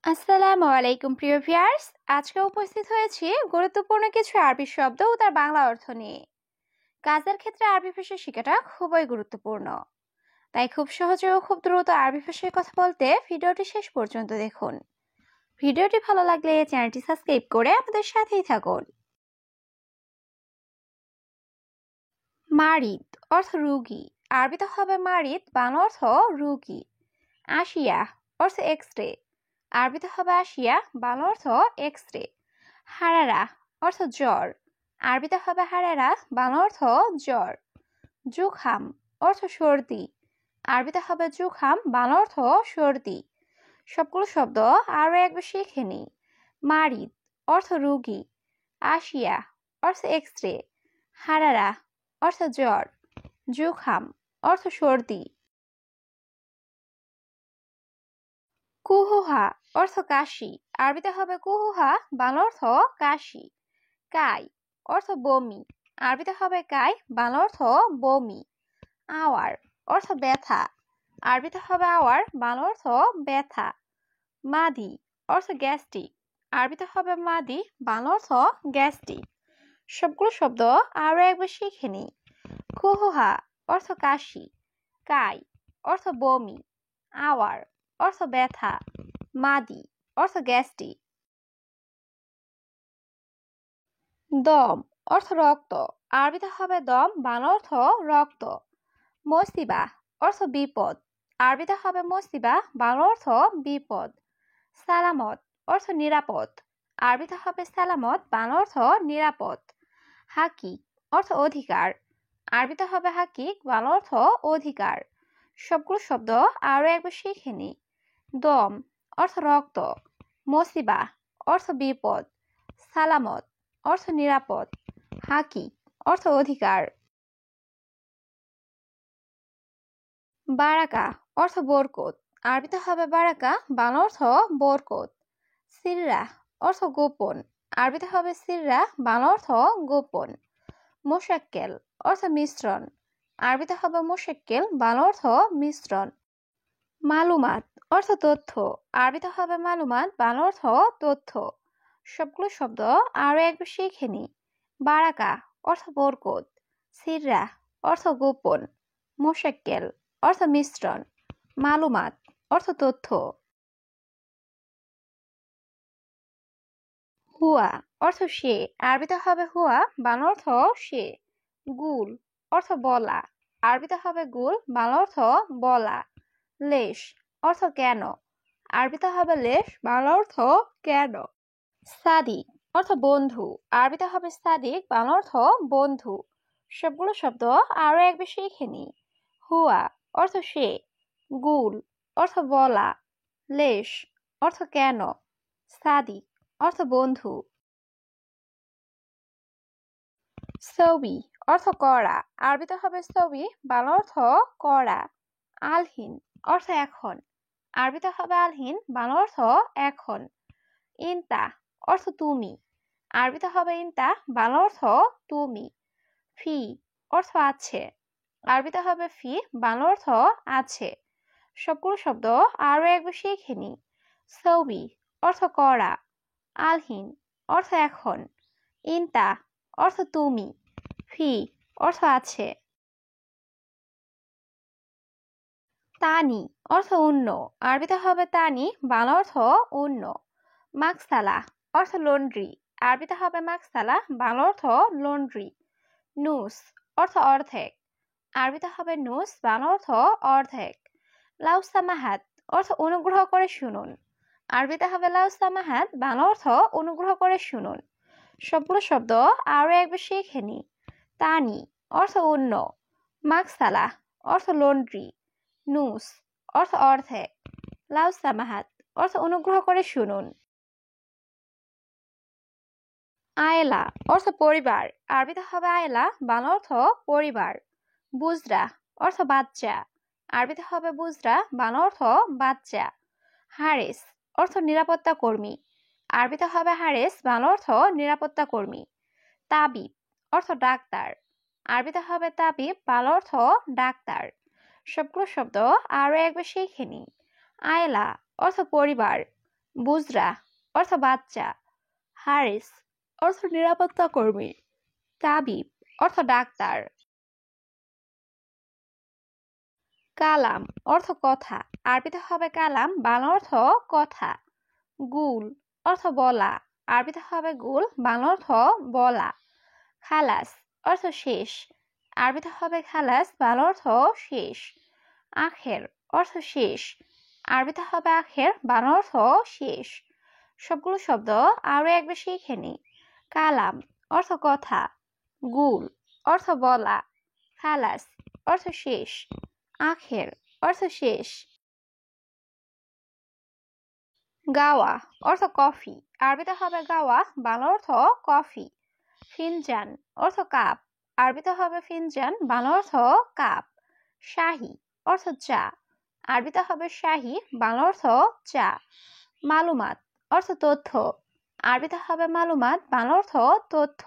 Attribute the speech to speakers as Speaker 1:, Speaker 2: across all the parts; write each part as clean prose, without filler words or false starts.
Speaker 1: আসসালামু আলাইকুম প্রিয় ভিউয়ার্স। আজকে উপস্থিত হয়েছি গুরুত্বপূর্ণ কিছু আরবি শব্দ ও তার বাংলা অর্থ নিয়ে। কাজের ক্ষেত্রে আরবি ভাষা শেখাটা খুবই গুরুত্বপূর্ণ, তাই খুব সহজে ও খুব দ্রুত আরবি ভাষায় কথা বলতে ভিডিওটি শেষ পর্যন্ত দেখুন। ভিডিওটি ভালো লাগলে চ্যানেলটি সাবস্ক্রাইব করে আমাদের সাথেই থাকুন। মারিদ অর্থ রোগী, আরবিতে হবে মারিদ, বাংলা অর্থ রোগী। আসিয়া অর্থ এক্স-রে, আরবিতে হবে আসিয়া, বাংলা অর্থ এক্স-রে। হারারা অর্থ জ্বর, আরবিতে হবে হারারা, বাংলা অর্থ জ্বর। জুখাম অর্থ সর্দি, আরবিতে হবে জুখাম, বাংলা অর্থ সর্দি। সবগুলো শব্দ আরো একবার শিখে নিই। মারিদ অর্থ রোগী, আসিয়া অর্থ এক্স-রে, হারারা অর্থ জ্বর, জুখাম অর্থ সর্দি। কুহুহা অর্থ কাশি, আরবিতে হবে কুহুহা, বাংলা অর্থ কাশি। কাই অর্থ বমি, আরবিতে হবে কাই, বাংলা অর্থ বমি। আওয়ার অর্থ ব্যথা, আরবিতে হবে আওয়ার, বাংলা অর্থ ব্যথা। মাদি অর্থ গ্যাস্ট্রিক, আরবিতে হবে মাদি, বাংলা অর্থ গ্যাস্ট্রিক। সবগুলো শব্দ আরো একবার শিখে নিই। কুহুহা অর্থ কাশি, কাই অর্থ বমি, আওয়ার অর্থ ব্যথা, মাদি অর্থ গ্যাস্ট্রিক। দম অর্থ রক্ত, আরবিতে হবে দম, বাংলা অর্থ রক্ত। মসিবা অর্থ বিপদ, আরবিতে হবে মসিবা, বাংলা অর্থ বিপদ। সালামত অর্থ নিরাপদ, আরবিতে হবে সালামত, বাংলা অর্থ নিরাপদ। হাকিক অর্থ অধিকার, আরবিতে হবে হাকিক, বাংলা অর্থ অধিকার। সবগুলো শব্দ আরো একবার শিখে নিই। দম অর্থ রক্ত, মসিবা অর্থ বিপদ, সালামত অর্থ নিরাপদ, হাকিক অর্থ অধিকার। বারাকা অর্থ বরকত, আরবিতে হবে বারাকা, বাংলা অর্থ বরকত। সিররা অর্থ গোপন, আরবিতে হবে সিররা, বাংলা অর্থ গোপন। মোশাক্কেল অর্থ মিশ্রণ, আরবিতে হবে মোশাক্কেল, বাংলা অর্থ মিশ্রণ। মালুমাত অর্থ তথ্য, আরবিতে হবে মালুমাত, বাংলা অর্থ তথ্য। সবগুলো শব্দ আরো একবার শিখে নিই। বারাকা অর্থ বরকত, সিররা অর্থ গোপন, মোশাক্কেল অর্থ মিশ্রণ, মালুমাত অর্থ তথ্য। হুয়া অর্থ সে, আরবিতে হবে হুয়া, বাংলা অর্থ সে। গুল অর্থ বলা, আরবিতে হবে গুল, বাংলা অর্থ বলা। লেশ অর্থ কেন, আরবিতে হবে লেশ, বাংলা অর্থ কেন। সাদিক অর্থ বন্ধু, আরবিতে হবে সাদিক, বাংলা অর্থ বন্ধু। সবগুলো শব্দ আরো একবার শিখে নিই। হুয়া অর্থ সে, গুল অর্থ বলা, লেশ অর্থ কেন, সাদিক অর্থ বন্ধু। সবি অর্থ করা, আরবিতে হবে সবি, বাংলা অর্থ করা। আলহিন অর্থ এখন, আরবিতে হবে আলহিন, বাংলা অর্থ এখন। ইনতা অর্থ তুমি, আরবিতে হবে ইনতা, বাংলা অর্থ তুমি। ফি অর্থ আছে, আরবিতে হবে ফি, বাংলা অর্থ আছে। সবগুলো শব্দ আরো একবার শিখে নিই। সবি অর্থ করা, আলহিন অর্থ এখন, ইনতা অর্থ তুমি, ফি অর্থ আছে। তানি অর্থ অন্য, আরবিতে হবে তানি, বাংলা অর্থ অন্য। মাকসালা অর্থ লন্ড্রি, আরবিতে হবে মাকসালা, বাংলা অর্থ লন্ড্রি। নুস অর্থ অর্ধেক, আরবিতে হবে নুস, বাংলা অর্থ অর্ধেক। লাউসামাহাত অর্থ অনুগ্রহ করে শুনুন, আরবিতে হবে লাউসামাহাত, বাংলা অর্থ অনুগ্রহ করে শুনুন। সবগুলো শব্দ আরো একবার শিখে নিই। তানি অর্থ অন্য, মাকসালা অর্থ লন্ড্রি, নুস অর্থ অর্ধেক, লাউসামাহাত অর্থ অনুগ্রহ করে শুনুন। আয়লা অর্থ পরিবার, আরবিতে হবে আয়লা, বাংলা অর্থ পরিবার। বুজরা অর্থ বাচ্চা, আরবিতে হবে বুজরা, বাংলা অর্থ বাচ্চা। হারেস অর্থ নিরাপত্তা কর্মী, আরবিতে হবে হারেস, বাংলা অর্থ নিরাপত্তা কর্মী। তাবিব অর্থ ডাক্তার, আরবিতে হবে তাবিব, বাংলা অর্থ ডাক্তার। সবগুলো শব্দ আরো একবার শিখে নিই। আয়লা অর্থ পরিবার, বুজরা অর্থ বাচ্চা, হারিস অর্থ নিরাপত্তা কর্মী, তাবিব অর্থ ডাক্তার, কালাম অর্থ কথা, আরবিতে হবে কালাম, বাংলা অর্থ কথা। গুল অর্থ বলা, আরবিতে হবে গুল, বাংলা অর্থ বলা। খালাস অর্থ শেষ, আরবিতে হবে খালাস, বাংলা অর্থ শেষ। আখের অর্থ শেষ, আরবিতে হবে আখের, বাংলা অর্থ শেষ। সবগুলো শব্দ আরো একবার শিখে নিই। কালাম অর্থ কথা, গুল অর্থ বলা, খালাস অর্থ শেষ, আখের অর্থ শেষ। গাওয়া অর্থ কফি, আরবিতে হবে গাওয়া, বাংলা অর্থ কফি। ফিনজান অর্থ কাপ, আরবিতে হবে ফিনজান, বাংলা অর্থ কাপ। শাহি অর্থ চা, আরবিতে হবে শাহি, বাংলা অর্থ চা। মালুমাত অর্থ তথ্য, আরবিতে হবে মালুমাত, বাংলা অর্থ তথ্য।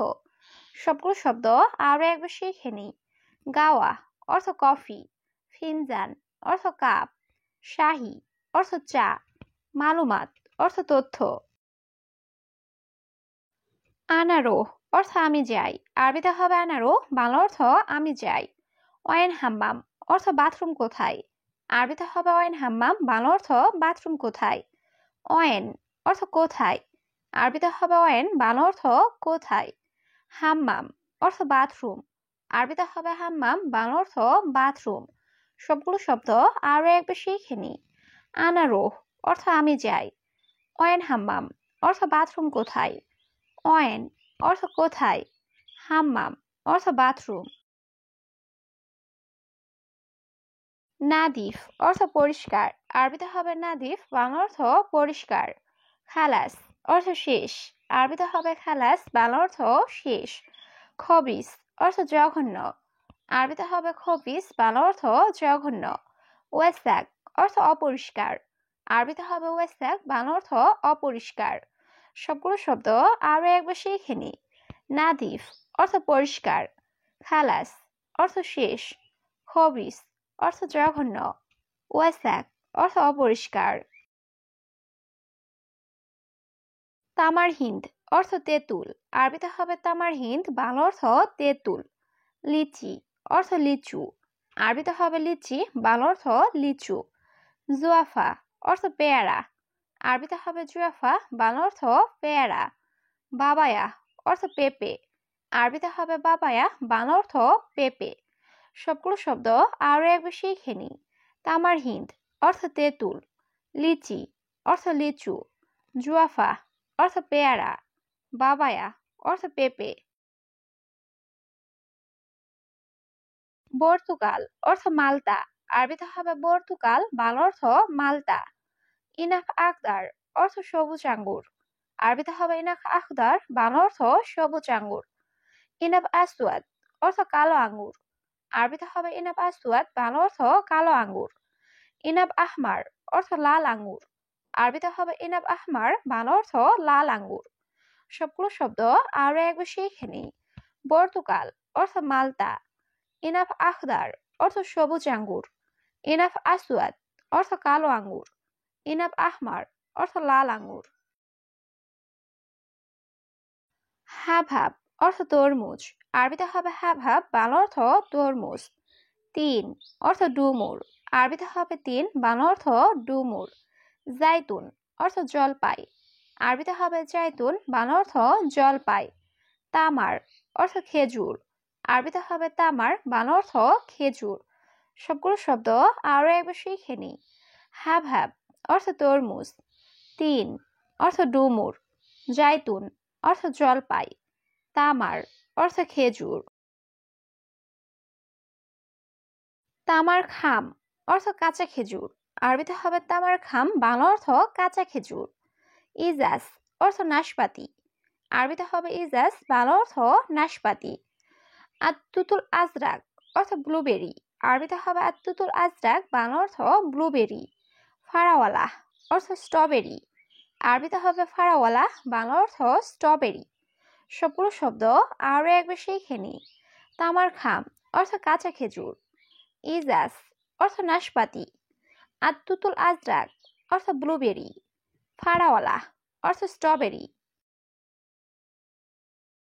Speaker 1: সবগুলো শব্দ আরো একবার শিখে নিই। গাওয়া অর্থ কফি, ফিনজান অর্থ কাপ, শাহি অর্থ চা, মালুমাত অর্থ তথ্য। আনারো অর্থ আমি যাই, আরবিতে হবে আনারো, বাংলা অর্থ আমি যাই। ওয়াইন হাম্মাম অর্থ বাথরুম কোথায়, আরবিতে হবে ওয়াইন হাম্মাম, বাংলা অর্থ বাথরুম কোথায়। ওয়েন অর্থ কোথায়, আরবিতে হবে ওয়েন, বাংলা অর্থ কোথায়। হাম্মাম অর্থ বাথরুম, আরবিতে হবে হাম্মাম, বাংলা অর্থ বাথরুম। সবগুলো শব্দ আরো একবার শিখে নিই। আনারো অর্থ আমি যাই, ওয়েন হাম্মাম অর্থ বাথরুম কোথায়, ওয়েন অর্থ কোথায়, হাম্মাম অর্থ বাথরুম। নাদিফ অর্থ পরিষ্কার, আরবিতে হবে নাদিফ, বাংলা অর্থ পরিষ্কার। খালাস অর্থ শেষ, আরবিতে হবে খালাস, বাংলা অর্থ শেষ। খবিস অর্থ জঘন্য, আরবিতে হবে খবিস, বাংলা অর্থ জঘন্য। ওয়েসাক অর্থ অপরিষ্কার, আরবিতে হবে ওয়েসাক, বাংলা অর্থ অপরিষ্কার। সবগুলো শব্দ আরো একবার শিখে নিই। নাদিফ অর্থ পরিষ্কার, খালাস অর্থ শেষ, খবিস অর্থ জঘন্য, ওয়াসাক অর্থ অপরিষ্কার। তামার হিন্দ অর্থ তেঁতুল, আরবিতে হবে তামার হিন্দ, বাংলা অর্থ তেঁতুল। লিচি অর্থ লিচু, আরবিতে হবে লিচি, বাংলা অর্থ লিচু। জুয়াফা অর্থ পেয়ারা, আরবিতে হবে জুয়াফা, বাংলা অর্থ পেয়ারা। বাবায়া অর্থ পেঁপে, আরবিতে হবে বাবায়া, বাংলা অর্থ পেঁপে। সবগুলো শব্দ আরো একবার শিখে নিই। তামার হিন্দ অর্থ তেঁতুল, লিচি অর্থ লিচু, জুয়াফা অর্থ পেয়ারা, বাবায়া অর্থ পেঁপে। পর্তুগাল অর্থ মালতা, আরবিতে হবে পর্তুগাল, বাংলা অর্থ মালতা। ইনাফ আকদার অর্থ সবুজ আঙ্গুর, আরবিতে হবে ইনাফ আখদার, বাংলা অর্থ সবুজ আঙ্গুর। ইনাফ আসওয়াদ অর্থ কালো আঙ্গুর, আরবিতে হবে ইনাব আসওয়াদ, বাংলা অর্থ কালো আঙ্গুর। ইনাব আহমার অর্থ লাল আঙ্গুর, আরবিতে হবে ইনাব আহমার, বাংলা অর্থ লাল আঙ্গুর। সবগুলো শব্দ আরো একবার শিখে নিই। পর্তুগাল অর্থ মালতা, ইনাব আখদার অর্থ সবুজ আঙ্গুর, ইনাব আসওয়াদ অর্থ কালো আঙ্গুর, ইনাব আহমার অর্থ লাল আঙ্গুর। হাবহাব অর্থ তরমুজ, আরবিতে হবে হাবহাব, বাংলা অর্থ তরমুজ। তিন অর্থ ডুমুর, আরবিতে হবে তিন, বাংলা অর্থ ডুমুর। জাইতুন অর্থ জলপাই, আরবিতে হবে জাইতুন, বাংলা অর্থ জলপাই। তামার অর্থ খেজুর, আরবিতে হবে তামার, বাংলা অর্থ খেজুর। সবগুলো শব্দ আরো একবার শিখে নিই। হাবহাব অর্থ তরমুজ, তিন অর্থ ডুমুর, জাইতুন অর্থ জলপাই, তামার অর্থ খেজুর। তামার খাম অর্থ কাঁচা খেজুর, আরবিতে হবে তামার খাম, বাংলা অর্থ কাঁচা খেজুর। ইজাজ অর্থ নাশপাতি, আরবিতে হবে ইজাজ, বাংলা অর্থ নাশপাতি। আত্তুতুল আজরাক অর্থ ব্লুবেরি, আরবিতে হবে আত্তুতুল আজরাক, বাংলা অর্থ ব্লুবেরি। ফারাওয়ালা অর্থ স্ট্রবেরি, আরবিতে হবে ফারাওয়ালা, বাংলা অর্থ স্ট্রবেরি। সবগুলো শব্দ আরো একবার শিখে নিই। তামার খাম অর্থ কাঁচা খেজুর, ইজাজ অর্থ নাশপাতি, আত্তুতুল আজরাক অর্থ ব্লুবেরি, ফাড়াওয়ালা অর্থ স্ট্রবেরি।